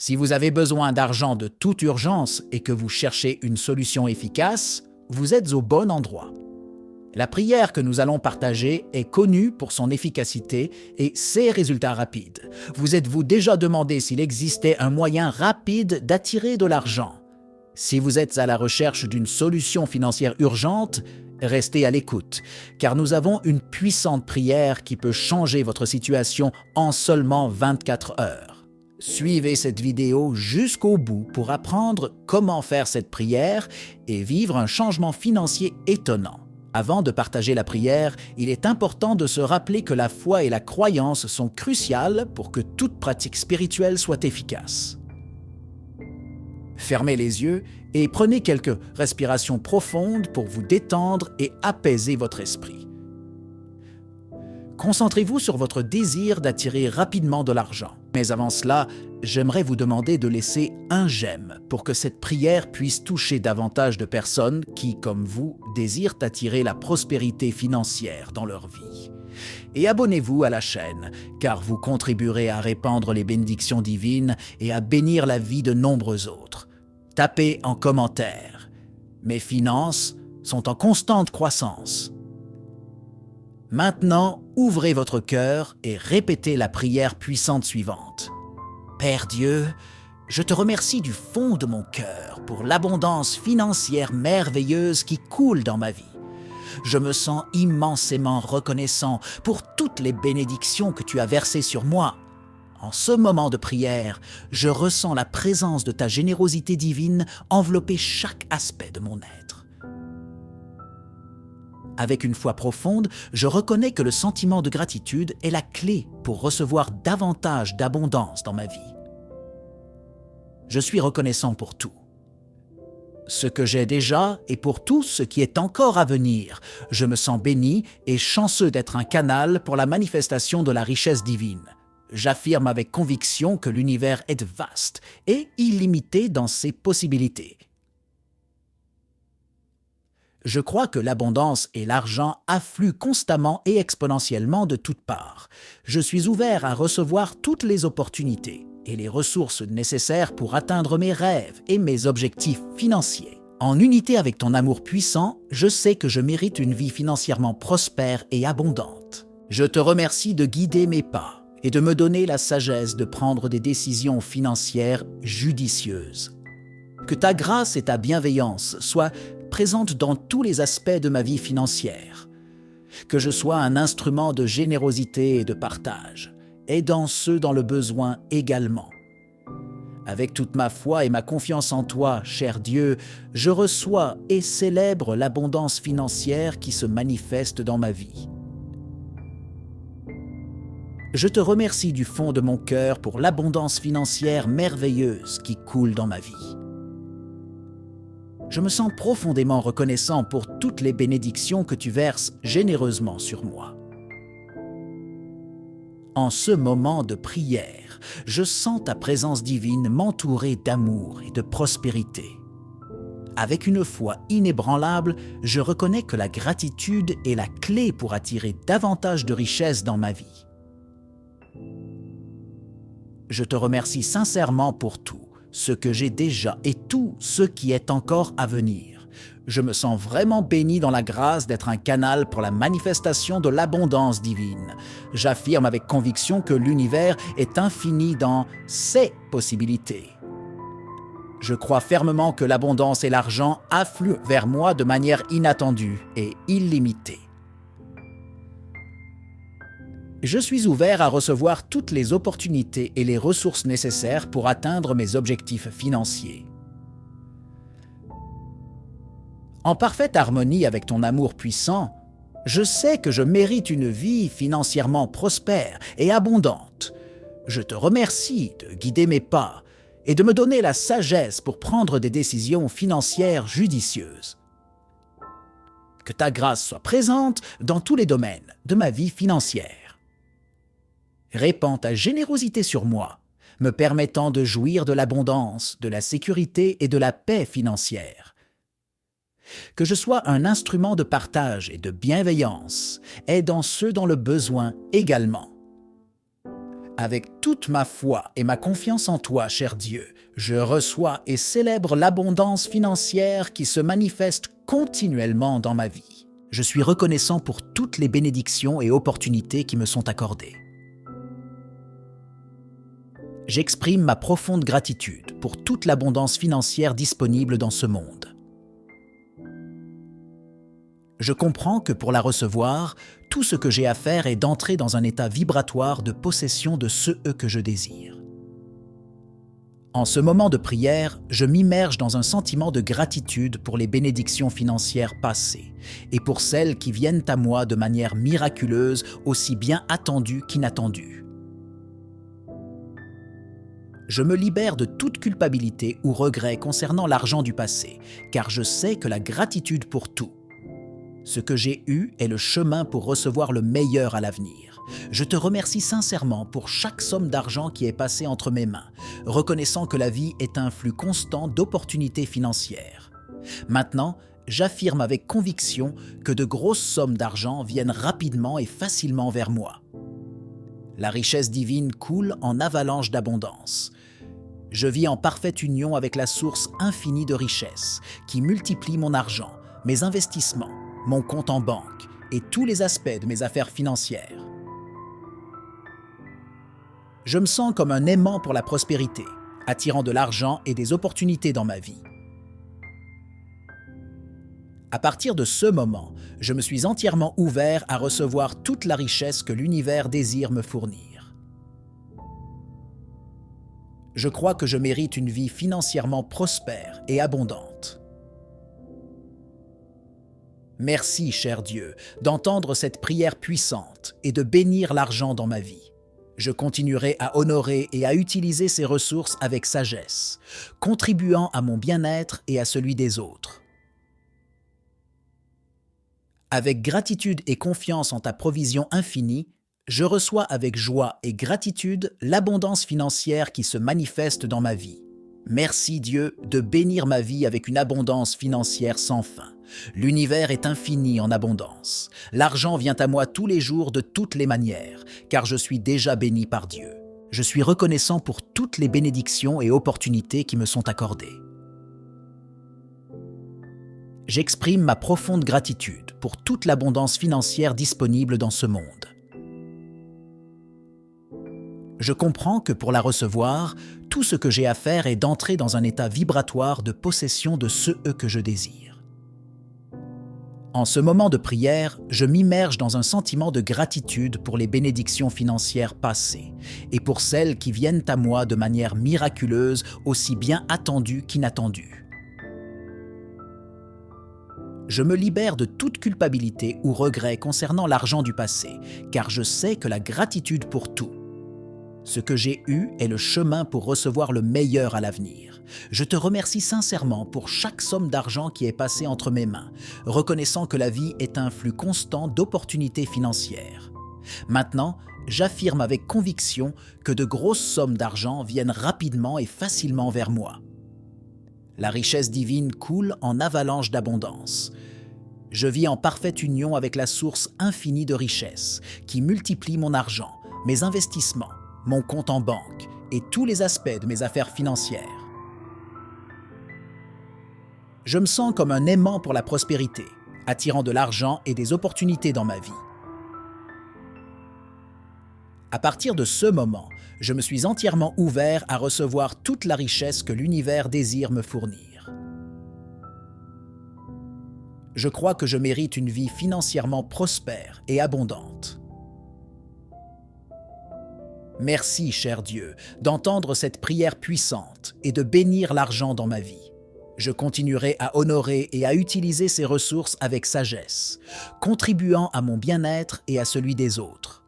Si vous avez besoin d'argent de toute urgence et que vous cherchez une solution efficace, vous êtes au bon endroit. La prière que nous allons partager est connue pour son efficacité et ses résultats rapides. Vous êtes-vous déjà demandé s'il existait un moyen rapide d'attirer de l'argent? Si vous êtes à la recherche d'une solution financière urgente, restez à l'écoute, car nous avons une puissante prière qui peut changer votre situation en seulement 24 heures. Suivez cette vidéo jusqu'au bout pour apprendre comment faire cette prière et vivre un changement financier étonnant. Avant de partager la prière, il est important de se rappeler que la foi et la croyance sont cruciales pour que toute pratique spirituelle soit efficace. Fermez les yeux et prenez quelques respirations profondes pour vous détendre et apaiser votre esprit. Concentrez-vous sur votre désir d'attirer rapidement de l'argent. Mais avant cela, j'aimerais vous demander de laisser un j'aime pour que cette prière puisse toucher davantage de personnes qui, comme vous, désirent attirer la prospérité financière dans leur vie. Et abonnez-vous à la chaîne, car vous contribuerez à répandre les bénédictions divines et à bénir la vie de nombreux autres. Tapez en commentaire « Mes finances sont en constante croissance ». Maintenant, ouvrez votre cœur et répétez la prière puissante suivante. Père Dieu, je te remercie du fond de mon cœur pour l'abondance financière merveilleuse qui coule dans ma vie. Je me sens immensément reconnaissant pour toutes les bénédictions que tu as versées sur moi. En ce moment de prière, je ressens la présence de ta générosité divine envelopper chaque aspect de mon être. Avec une foi profonde, je reconnais que le sentiment de gratitude est la clé pour recevoir davantage d'abondance dans ma vie. Je suis reconnaissant pour tout. Ce que j'ai déjà et pour tout ce qui est encore à venir. Je me sens béni et chanceux d'être un canal pour la manifestation de la richesse divine. J'affirme avec conviction que l'univers est vaste et illimité dans ses possibilités. Je crois que l'abondance et l'argent affluent constamment et exponentiellement de toutes parts. Je suis ouvert à recevoir toutes les opportunités et les ressources nécessaires pour atteindre mes rêves et mes objectifs financiers. En unité avec ton amour puissant, je sais que je mérite une vie financièrement prospère et abondante. Je te remercie de guider mes pas et de me donner la sagesse de prendre des décisions financières judicieuses. Que ta grâce et ta bienveillance soient présentes dans tous les aspects de ma vie financière. Que je sois un instrument de générosité et de partage, aidant ceux dans le besoin également. Avec toute ma foi et ma confiance en toi, cher Dieu, je reçois et célèbre l'abondance financière qui se manifeste dans ma vie. Je te remercie du fond de mon cœur pour l'abondance financière merveilleuse qui coule dans ma vie. Je me sens profondément reconnaissant pour toutes les bénédictions que tu verses généreusement sur moi. En ce moment de prière, je sens ta présence divine m'entourer d'amour et de prospérité. Avec une foi inébranlable, je reconnais que la gratitude est la clé pour attirer davantage de richesses dans ma vie. Je te remercie sincèrement pour tout ce que j'ai déjà et tout ce qui est encore à venir. Je me sens vraiment béni dans la grâce d'être un canal pour la manifestation de l'abondance divine. J'affirme avec conviction que l'univers est infini dans ses possibilités. Je crois fermement que l'abondance et l'argent affluent vers moi de manière inattendue et illimitée. Je suis ouvert à recevoir toutes les opportunités et les ressources nécessaires pour atteindre mes objectifs financiers. En parfaite harmonie avec ton amour puissant, je sais que je mérite une vie financièrement prospère et abondante. Je te remercie de guider mes pas et de me donner la sagesse pour prendre des décisions financières judicieuses. Que ta grâce soit présente dans tous les domaines de ma vie financière. Répands ta générosité sur moi, me permettant de jouir de l'abondance, de la sécurité et de la paix financière. Que je sois un instrument de partage et de bienveillance, aidant ceux dans le besoin également. Avec toute ma foi et ma confiance en toi, cher Dieu, je reçois et célèbre l'abondance financière qui se manifeste continuellement dans ma vie. Je suis reconnaissant pour toutes les bénédictions et opportunités qui me sont accordées. J'exprime ma profonde gratitude pour toute l'abondance financière disponible dans ce monde. Je comprends que pour la recevoir, tout ce que j'ai à faire est d'entrer dans un état vibratoire de possession de ce que je désire. En ce moment de prière, je m'immerge dans un sentiment de gratitude pour les bénédictions financières passées et pour celles qui viennent à moi de manière miraculeuse, aussi bien attendues qu'inattendues. Je me libère de toute culpabilité ou regret concernant l'argent du passé, car je sais que la gratitude pour tout, ce que j'ai eu est le chemin pour recevoir le meilleur à l'avenir. Je te remercie sincèrement pour chaque somme d'argent qui est passée entre mes mains, reconnaissant que la vie est un flux constant d'opportunités financières. Maintenant, j'affirme avec conviction que de grosses sommes d'argent viennent rapidement et facilement vers moi. La richesse divine coule en avalanche d'abondance. Je vis en parfaite union avec la source infinie de richesse qui multiplie mon argent, mes investissements, mon compte en banque et tous les aspects de mes affaires financières. Je me sens comme un aimant pour la prospérité, attirant de l'argent et des opportunités dans ma vie. À partir de ce moment, je me suis entièrement ouvert à recevoir toute la richesse que l'univers désire me fournir. Je crois que je mérite une vie financièrement prospère et abondante. Merci, cher Dieu, d'entendre cette prière puissante et de bénir l'argent dans ma vie. Je continuerai à honorer et à utiliser ces ressources avec sagesse, contribuant à mon bien-être et à celui des autres. Avec gratitude et confiance en ta provision infinie, je reçois avec joie et gratitude l'abondance financière qui se manifeste dans ma vie. Merci Dieu de bénir ma vie avec une abondance financière sans fin. L'univers est infini en abondance. L'argent vient à moi tous les jours de toutes les manières, car je suis déjà béni par Dieu. Je suis reconnaissant pour toutes les bénédictions et opportunités qui me sont accordées. J'exprime ma profonde gratitude pour toute l'abondance financière disponible dans ce monde. Je comprends que pour la recevoir, tout ce que j'ai à faire est d'entrer dans un état vibratoire de possession de ce que je désire. En ce moment de prière, je m'immerge dans un sentiment de gratitude pour les bénédictions financières passées et pour celles qui viennent à moi de manière miraculeuse, aussi bien attendues qu'inattendues. Je me libère de toute culpabilité ou regret concernant l'argent du passé, car je sais que la gratitude pour tout, ce que j'ai eu est le chemin pour recevoir le meilleur à l'avenir. Je te remercie sincèrement pour chaque somme d'argent qui est passée entre mes mains, reconnaissant que la vie est un flux constant d'opportunités financières. Maintenant, j'affirme avec conviction que de grosses sommes d'argent viennent rapidement et facilement vers moi. La richesse divine coule en avalanche d'abondance. Je vis en parfaite union avec la source infinie de richesse qui multiplie mon argent, mes investissements, mon compte en banque et tous les aspects de mes affaires financières. Je me sens comme un aimant pour la prospérité, attirant de l'argent et des opportunités dans ma vie. À partir de ce moment, je me suis entièrement ouvert à recevoir toute la richesse que l'univers désire me fournir. Je crois que je mérite une vie financièrement prospère et abondante. Merci, cher Dieu, d'entendre cette prière puissante et de bénir l'argent dans ma vie. Je continuerai à honorer et à utiliser ces ressources avec sagesse, contribuant à mon bien-être et à celui des autres.